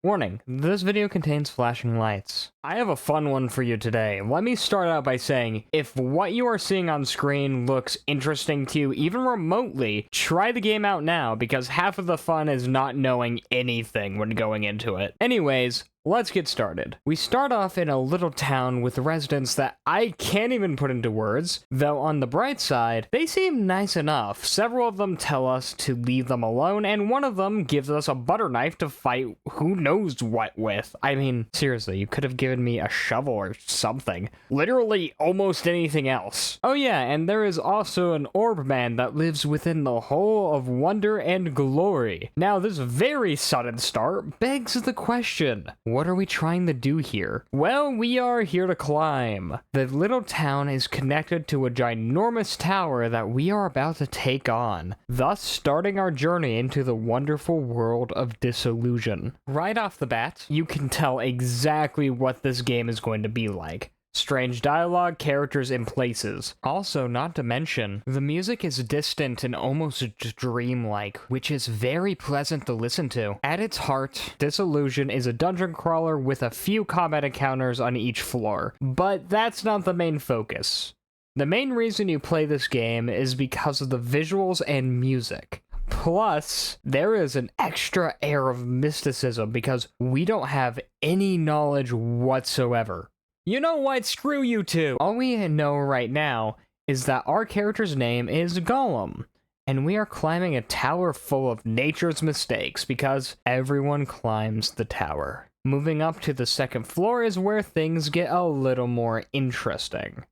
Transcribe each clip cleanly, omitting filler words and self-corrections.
Warning, this video contains flashing lights. I have a fun one for you today. Let me start out by saying, if what you are seeing on screen looks interesting to you even remotely, try the game out now because half of the fun is not knowing anything when going into it. Anyways, let's get started. We start off in a little town with residents that I can't even put into words, though on the bright side, they seem nice enough. Several of them tell us to leave them alone, and one of them gives us a butter knife to fight who knows what with. I mean, seriously, you could have given me a shovel or something. Literally almost anything else. Oh yeah, and there is also an orb man that lives within the hole of wonder and glory. Now, this very sudden start begs the question, what are we trying to do here? Well, we are here to climb. The little town is connected to a ginormous tower that we are about to take on, thus starting our journey into the wonderful world of Disillusion. Right off the bat, you can tell exactly what this game is going to be like. Strange dialogue, characters, and places. Also, not to mention, the music is distant and almost dreamlike, which is very pleasant to listen to. At its heart, Disillusion is a dungeon crawler with a few combat encounters on each floor, but that's not the main focus. The main reason you play this game is because of the visuals and music. Plus, there is an extra air of mysticism because we don't have any knowledge whatsoever. You know what? Screw you two! All we know right now is that our character's name is Gollum, and we are climbing a tower full of nature's mistakes because everyone climbs the tower. Moving up to the second floor is where things get a little more interesting.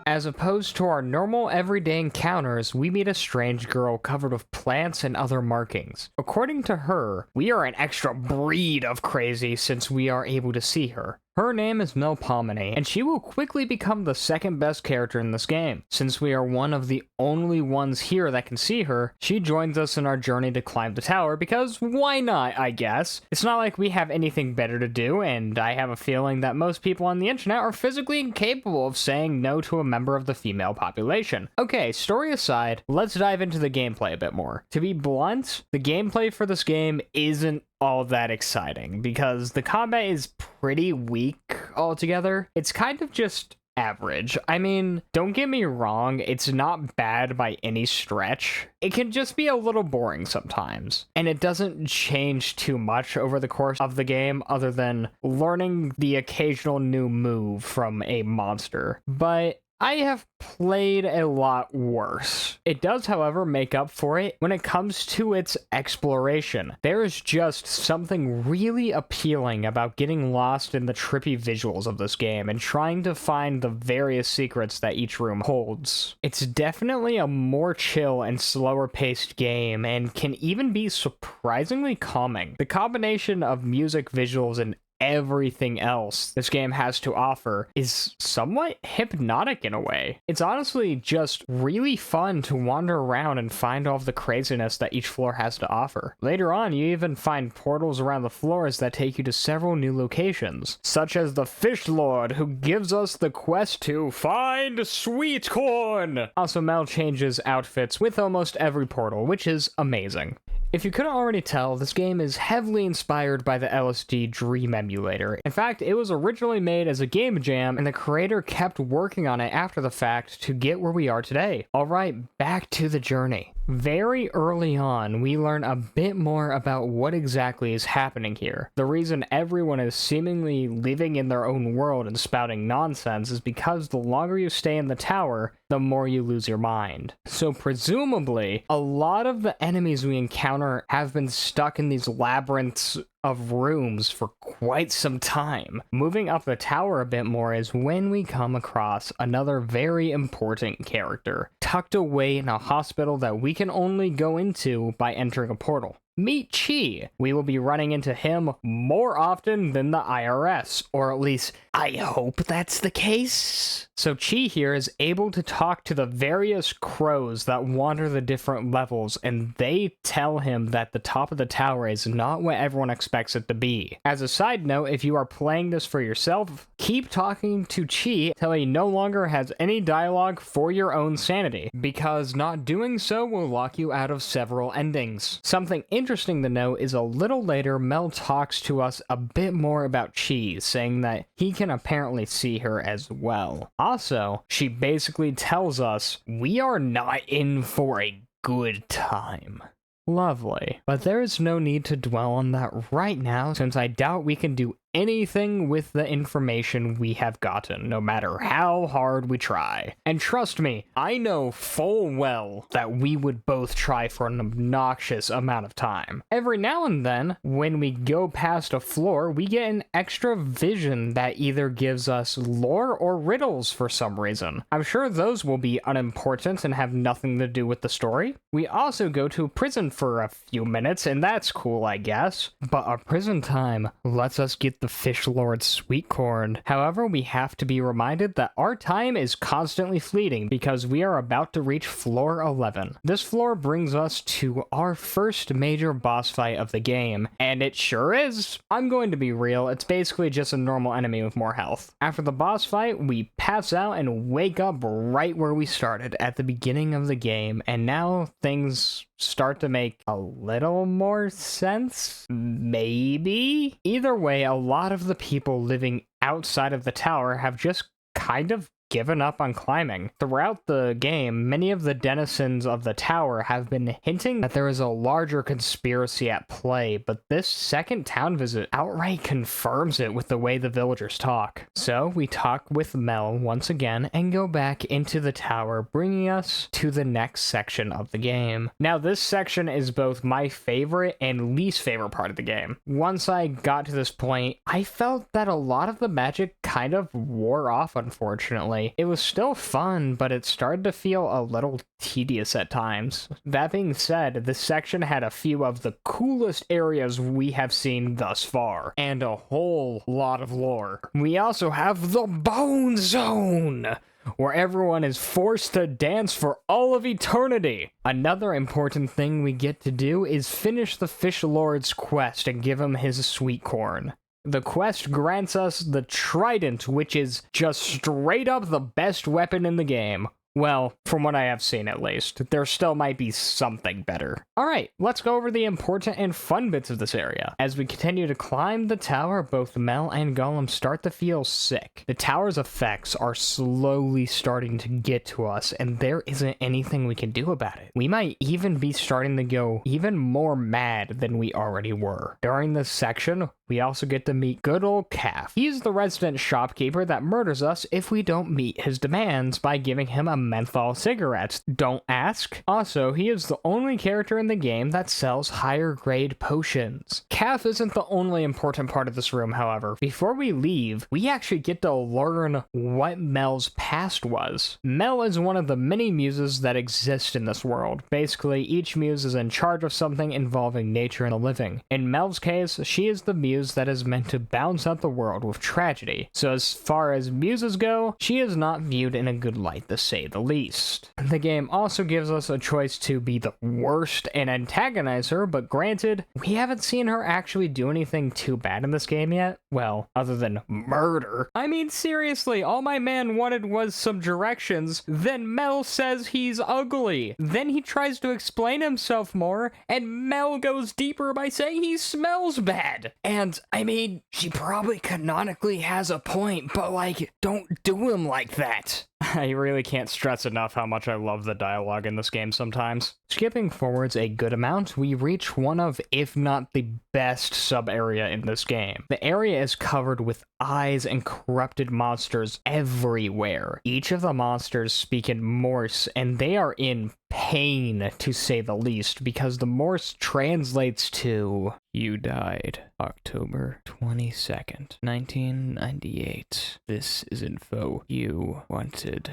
As opposed to our normal everyday encounters, we meet a strange girl covered with plants and other markings. According to her, we are an extra breed of crazy since we are able to see her. Her name is Melpomene, and she will quickly become the second best character in this game. Since we are one of the only ones here that can see her, she joins us in our journey to climb the tower because why not, I guess? It's not like we have anything better to do, and I have a feeling that most people on the internet are physically incapable of saying no to a member of the female population. Okay, story aside, let's dive into the gameplay a bit more. To be blunt, the gameplay for this game isn't all that exciting because the combat is pretty weak altogether. It's kind of just average. I mean, don't get me wrong, it's not bad by any stretch. It can just be a little boring sometimes, and it doesn't change too much over the course of the game other than learning the occasional new move from a monster. But I have played a lot worse. It does, however, make up for it when it comes to its exploration. There is just something really appealing about getting lost in the trippy visuals of this game and trying to find the various secrets that each room holds. It's definitely a more chill and slower paced game and can even be surprisingly calming. The combination of music, visuals, and everything else this game has to offer is somewhat hypnotic in a way. It's honestly just really fun to wander around and find all of the craziness that each floor has to offer. Later on, you even find portals around the floors that take you to several new locations, such as the Fish Lord, who gives us the quest to find sweet corn! Also, Mel changes outfits with almost every portal, which is amazing. If you couldn't already tell, this game is heavily inspired by the LSD Dream emulator. In fact, it was originally made as a game jam, and the creator kept working on it after the fact to get where we are today. Alright, back to the journey. Very early on, we learn a bit more about what exactly is happening here. The reason everyone is seemingly living in their own world and spouting nonsense is because the longer you stay in the tower, the more you lose your mind. So presumably, a lot of the enemies we encounter have been stuck in these labyrinths of rooms for quite some time. Moving up the tower a bit more is when we come across another very important character, tucked away in a hospital that we can only go into by entering a portal. meet Chi. We will be running into him more often than the IRS, or at least I hope that's the case. So Chi here is able to talk to the various crows that wander the different levels, and they tell him that the top of the tower is not what everyone expects it to be. As a side note, if you are playing this for yourself, keep talking to Chi until he no longer has any dialogue for your own sanity, because not doing so will lock you out of several endings. Something interesting to note is a little later, Mel talks to us a bit more about Chi, saying that he can apparently see her as well. Also, she basically tells us we are not in for a good time. Lovely. But there is no need to dwell on that right now, since I doubt we can do anything with the information we have gotten, no matter how hard we try. And trust me, I know full well that we would both try for an obnoxious amount of time. Every now and then, when we go past a floor, we get an extra vision that either gives us lore or riddles for some reason. I'm sure those will be unimportant and have nothing to do with the story. We also go to a prison for a few minutes, and that's cool, I guess. But our prison time lets us get the Fish Lord's sweet corn. However, we have to be reminded that our time is constantly fleeting because we are about to reach floor 11. This floor brings us to our first major boss fight of the game, and it sure is. I'm going to be real, it's basically just a normal enemy with more health. After the boss fight, we pass out and wake up right where we started at the beginning of the game, and now things start to make a little more sense? Maybe? Either way, a lot of the people living outside of the tower have just kind of given up on climbing. Throughout the game, many of the denizens of the tower have been hinting that there is a larger conspiracy at play, but this second town visit outright confirms it with the way the villagers talk. So we talk with Mel once again and go back into the tower, bringing us to the next section of the game. Now this section is both my favorite and least favorite part of the game. Once I got to this point, I felt that a lot of the magic kind of wore off, unfortunately. It was still fun, but it started to feel a little tedious at times. That being said, this section had a few of the coolest areas we have seen thus far, and a whole lot of lore. We also have the Bone Zone, where everyone is forced to dance for all of eternity. Another important thing we get to do is finish the Fish Lord's quest and give him his sweet corn. The quest grants us the Trident, which is just straight up the best weapon in the game. Well, from what I have seen at least. There still might be something better. Alright, let's go over the important and fun bits of this area. As we continue to climb the tower, both Mel and Gollum start to feel sick. The tower's effects are slowly starting to get to us, and there isn't anything we can do about it. We might even be starting to go even more mad than we already were. During this section, we also get to meet good old Calf. He's the resident shopkeeper that murders us if we don't meet his demands by giving him a menthol cigarettes. Don't ask. Also, he is the only character in the game that sells higher grade potions. Calf isn't the only important part of this room, however. Before we leave, we actually get to learn what Mel's past was. Mel is one of the many muses that exist in this world. Basically, each muse is in charge of something involving nature and the living. In Mel's case, she is the muse that is meant to balance out the world with tragedy. So as far as muses go, she is not viewed in a good light, to say the least. The game also gives us a choice to be the worst and antagonize her, but granted, we haven't seen her actually do anything too bad in this game yet. Well, other than murder. I mean, seriously, all my man wanted was some directions, then Mel says he's ugly. Then he tries to explain himself more, and Mel goes deeper by saying he smells bad. And, I mean, she probably canonically has a point, but like, don't do him like that. I really can't stress enough how much I love the dialogue in this game sometimes. Skipping forwards a good amount, we reach one of, if not the best sub-area in this game. The area is covered with eyes and corrupted monsters everywhere. Each of the monsters speak in Morse, and they are in pain, to say the least, because the Morse translates to, "You died October 22nd, 1998. This is info you wanted.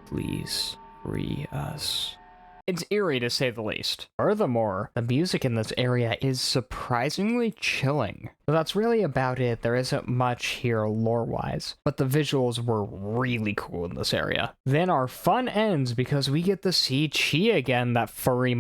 Please free us." It's eerie to say the least. Furthermore, the music in this area is surprisingly chilling. So that's really about it. There isn't much here lore-wise, but the visuals were really cool in this area. Then our fun ends because we get to see Chi again, that furry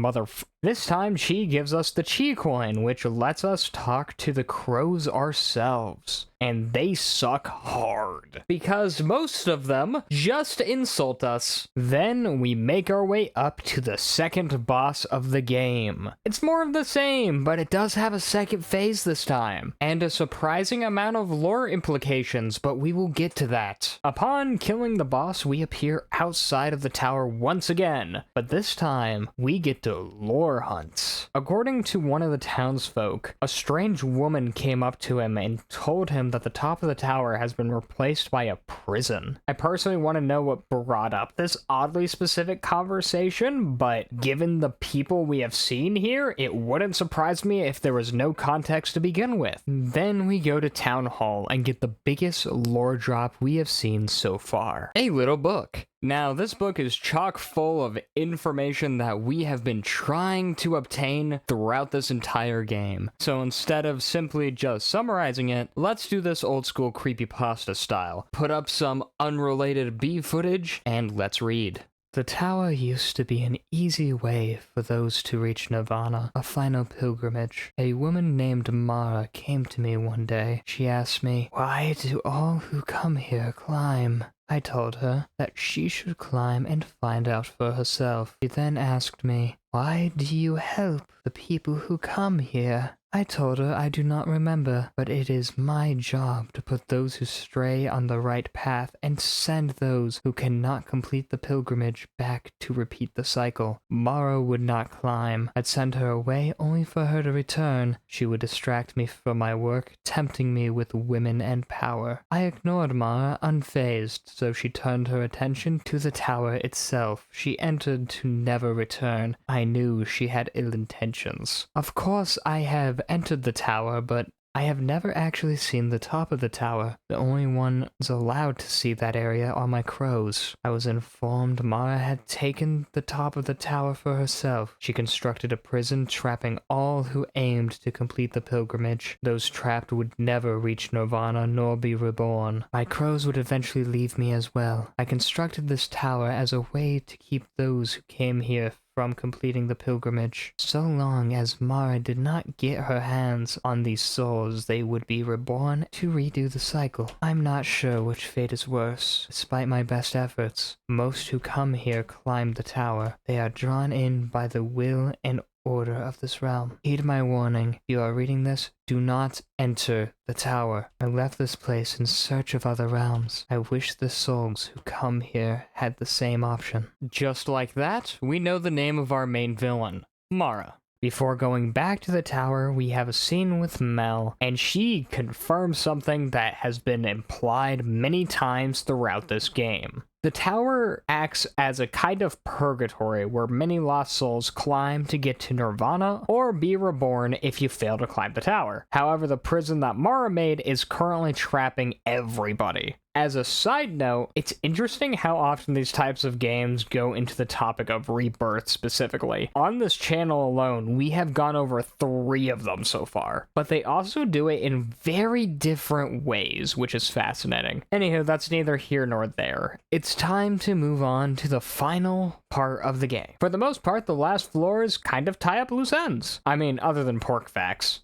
This time, Chi gives us the Chi coin, which lets us talk to the crows ourselves. And they suck hard, because most of them just insult us. Then we make our way up to the second boss of the game. It's more of the same, but it does have a second phase this time, and a surprising amount of lore implications, but we will get to that. Upon killing the boss, we appear outside of the tower once again, but this time, we get to lore hunt. According to one of the townsfolk, a strange woman came up to him and told him that the top of the tower has been replaced by a prison. I personally want to know what brought up this oddly specific conversation, but given the people we have seen here, it wouldn't surprise me if there was no context to begin with. Then we go to Town Hall and get the biggest lore drop we have seen so far. A little book. Now, this book is chock full of information that we have been trying to obtain throughout this entire game. So instead of simply just summarizing it, let's do this old school creepypasta style. Put up some unrelated B footage, and let's read. The tower used to be an easy way for those to reach Nirvana, a final pilgrimage. A woman named Mara came to me one day. She asked me, "Why do all who come here climb?" I told her that she should climb and find out for herself. She then asked me, "Why do you help the people who come here?" I told her I do not remember, but it is my job to put those who stray on the right path and send those who cannot complete the pilgrimage back to repeat the cycle. Mara would not climb. I'd send her away only for her to return. She would distract me from my work, tempting me with women and power. I ignored Mara, unfazed, so she turned her attention to the tower itself. She entered to never return. I knew she had ill intentions. Of course, I have entered the tower, but I have never actually seen the top of the tower. The only ones allowed to see that area are my crows. I was informed Mara had taken the top of the tower for herself. She constructed a prison trapping all who aimed to complete the pilgrimage. Those trapped would never reach Nirvana nor be reborn. My crows would eventually leave me as well. I constructed this tower as a way to keep those who came here from completing the pilgrimage. So long as Mara did not get her hands on these souls, they would be reborn to redo the cycle. I'm not sure which fate is worse. Despite my best efforts, most who come here climb the tower. They are drawn in by the will and order of this realm. Heed my warning. If you are reading this, do not enter the tower. I left this place in search of other realms. I wish the souls who come here had the same option. Just like that, we know the name of our main villain, Mara. Before going back to the tower, we have a scene with Mel, and she confirms something that has been implied many times throughout this game. The tower acts as a kind of purgatory where many lost souls climb to get to Nirvana or be reborn if you fail to climb the tower. However, the prison that Mara made is currently trapping everybody. As a side note, it's interesting how often these types of games go into the topic of rebirth specifically. On this channel alone, we have gone over 3 of them so far, but they also do it in very different ways, which is fascinating. Anywho, that's neither here nor there. It's time to move on to the final part of the game. For the most part, the last floors kind of tie up loose ends. I mean, other than pork facts.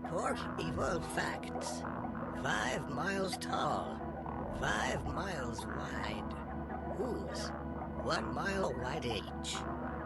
Pork evil facts. 5 miles tall, 5 miles wide. Hooves, 1 mile wide each.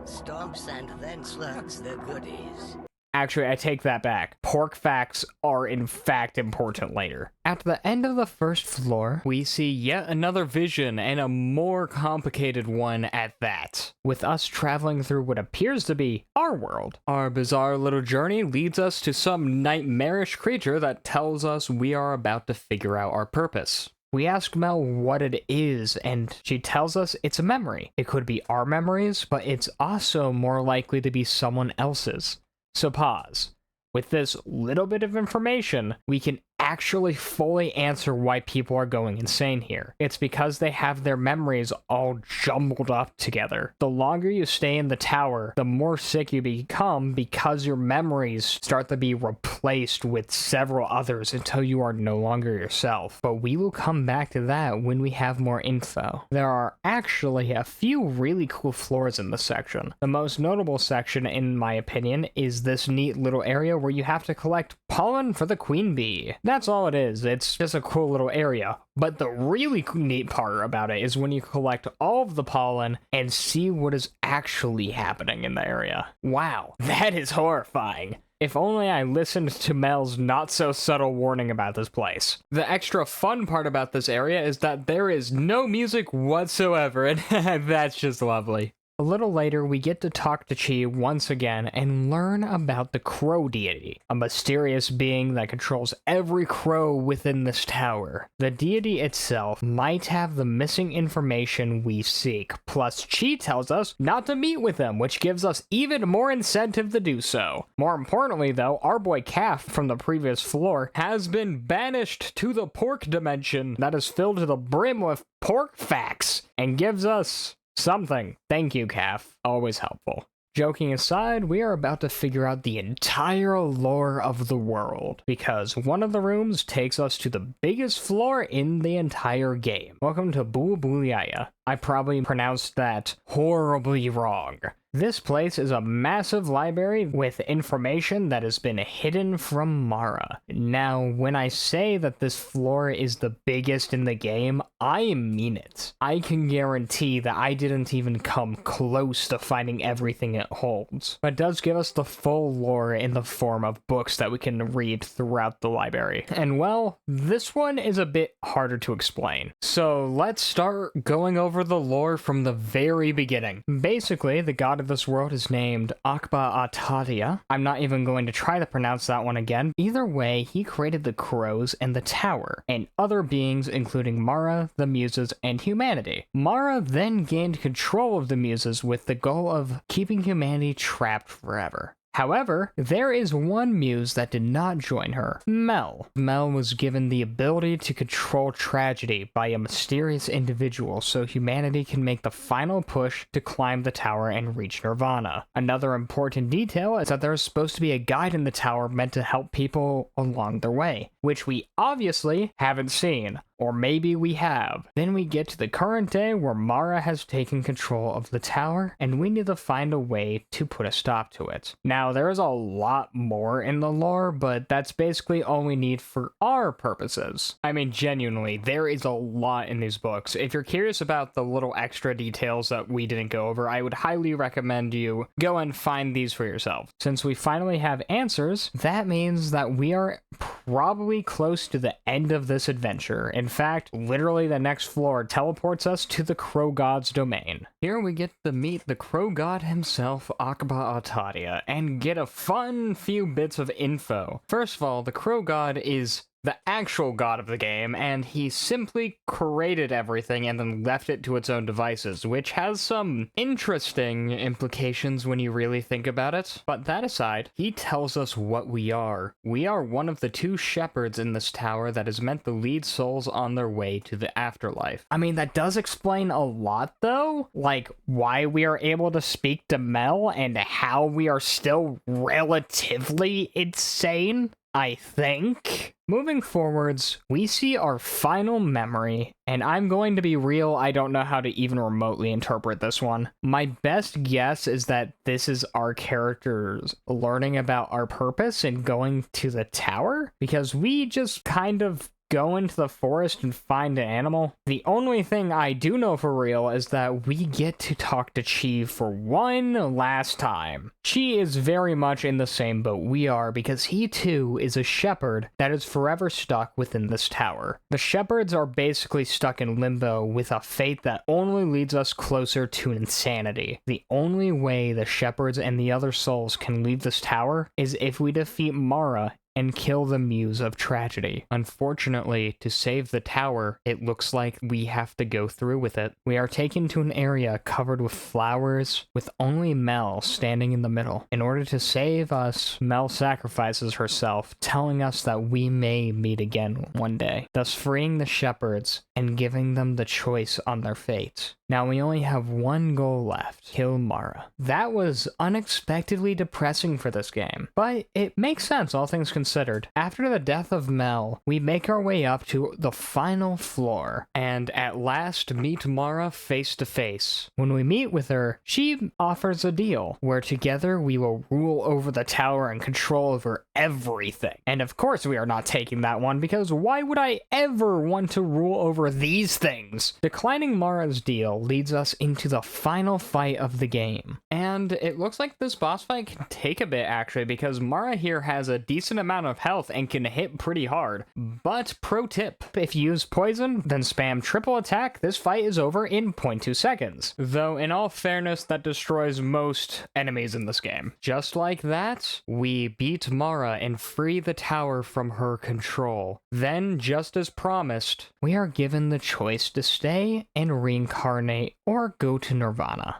Stomps and then slugs the goodies. Actually, I take that back. Pork facts are in fact important later. At the end of the first floor, we see yet another vision, and a more complicated one at that, with us traveling through what appears to be our world. Our bizarre little journey leads us to some nightmarish creature that tells us we are about to figure out our purpose. We ask Mel what it is, and she tells us it's a memory. It could be our memories, but it's also more likely to be someone else's. So pause. With this little bit of information, we can actually fully answer why people are going insane here. It's because they have their memories all jumbled up together. The longer you stay in the tower, the more sick you become because your memories start to be replaced with several others until you are no longer yourself. But we will come back to that when we have more info. There are actually a few really cool floors in this section. The most notable section, in my opinion, is this neat little area where you have to collect pollen for the queen bee. That's all it is. It's just a cool little area. But the really neat part about it is when you collect all of the pollen and see what is actually happening in the area. Wow, that is horrifying. If only I listened to Mel's not-so-subtle warning about this place. The extra fun part about this area is that there is no music whatsoever, and that's just lovely. A little later, we get to talk to Chi once again and learn about the Crow deity, a mysterious being that controls every crow within this tower. The deity itself might have the missing information we seek, plus Chi tells us not to meet with him, which gives us even more incentive to do so. More importantly though, our boy Calf from the previous floor has been banished to the pork dimension that is filled to the brim with pork facts and gives us something. Thank you, Calf. Always helpful. Joking aside, we are about to figure out the entire lore of the world, because one of the rooms takes us to the biggest floor in the entire game. Welcome to Buliaya. I probably pronounced that horribly wrong. This place is a massive library with information that has been hidden from Mara. Now, when I say that this floor is the biggest in the game, I mean it. I can guarantee that I didn't even come close to finding everything it holds, but it does give us the full lore in the form of books that we can read throughout the library. And well, this one is a bit harder to explain. So let's start going over the lore from the very beginning. Basically, the god of this world is named Akba Atadia. I'm not even going to try to pronounce that one again. Either way, he created the crows and the tower, and other beings including Mara, the muses, and humanity. Mara then gained control of the muses with the goal of keeping humanity trapped forever. However, there is one muse that did not join her, Mel. Mel was given the ability to control tragedy by a mysterious individual so humanity can make the final push to climb the tower and reach Nirvana. Another important detail is that there is supposed to be a guide in the tower meant to help people along their way, which we obviously haven't seen. Or maybe we have. Then we get to the current day where Mara has taken control of the tower, and we need to find a way to put a stop to it. Now, there is a lot more in the lore, but that's basically all we need for our purposes. I mean, genuinely, there is a lot in these books. If you're curious about the little extra details that we didn't go over, I would highly recommend you go and find these for yourself. Since we finally have answers, that means that we are probably close to the end of this adventure. In fact, literally the next floor teleports us to the Crow God's domain. Here we get to meet the Crow God himself, Akba Atadia, and get a fun few bits of info. First of all, the Crow God is the actual god of the game, and he simply created everything and then left it to its own devices, which has some interesting implications when you really think about it. But that aside, he tells us what we are. We are one of the two shepherds in this tower that is meant to lead souls on their way to the afterlife. I mean, that does explain a lot, though. Like, why we are able to speak to Mel and how we are still relatively insane, I think. Moving forwards, we see our final memory, and I'm going to be real, I don't know how to even remotely interpret this one. My best guess is that this is our characters learning about our purpose and going to the tower, because we just kind of go into the forest and find an animal. The only thing I do know for real is that we get to talk to Chi for one last time. Chi is very much in the same boat we are because he too is a shepherd that is forever stuck within this tower. The shepherds are basically stuck in limbo with a fate that only leads us closer to insanity. The only way the shepherds and the other souls can leave this tower is if we defeat Mara and kill the muse of tragedy. Unfortunately, to save the tower, it looks like we have to go through with it. We are taken to an area covered with flowers, with only Mel standing in the middle. In order to save us, Mel sacrifices herself, telling us that we may meet again one day, thus freeing the shepherds and giving them the choice on their fate. Now we only have one goal left: kill Mara. That was unexpectedly depressing for this game, but it makes sense all things considered. After the death of Mel, we make our way up to the final floor, and at last meet Mara face to face. When we meet with her, she offers a deal, where together we will rule over the tower and control over everything. And of course we are not taking that one, because why would I ever want to rule over these things? Declining Mara's deal leads us into the final fight of the game. And it looks like this boss fight can take a bit, actually, because Mara here has a decent amount of health and can hit pretty hard. But pro tip, if you use poison, then spam triple attack. This fight is over in 0.2 seconds. Though, in all fairness, that destroys most enemies in this game. Just like that, we beat Mara and free the tower from her control. Then, just as promised, we are given the choice to stay and reincarnate or go to Nirvana.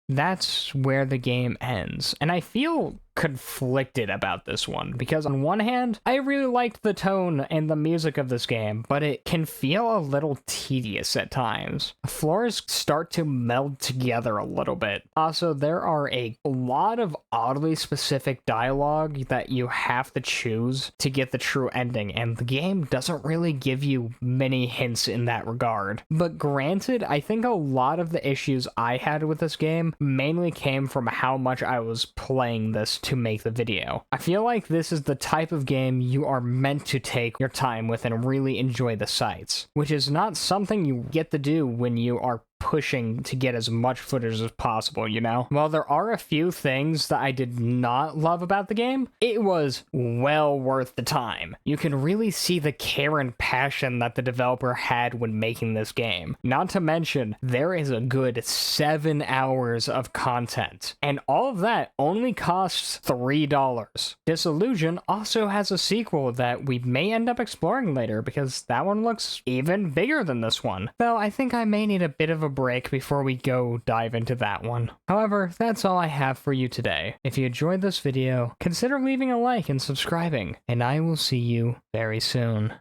That's where the game ends, and I feel conflicted about this one, because on one hand, I really liked the tone and the music of this game, but it can feel a little tedious at times. Floors start to meld together a little bit. Also, there are a lot of oddly specific dialogue that you have to choose to get the true ending, and the game doesn't really give you many hints in that regard. But granted, I think a lot of the issues I had with this game mainly came from how much I was playing this to make the video. I feel like this is the type of game you are meant to take your time with and really enjoy the sights, which is not something you get to do when you are pushing to get as much footage as possible, you know? While there are a few things that I did not love about the game, it was well worth the time. You can really see the care and passion that the developer had when making this game. Not to mention, there is a good 7 hours of content, and all of that only costs $3. Disillusion also has a sequel that we may end up exploring later, because that one looks even bigger than this one. Though I think I may need a bit of a break before we go dive into that one. However, that's all I have for you today. If you enjoyed this video, consider leaving a like and subscribing, and I will see you very soon.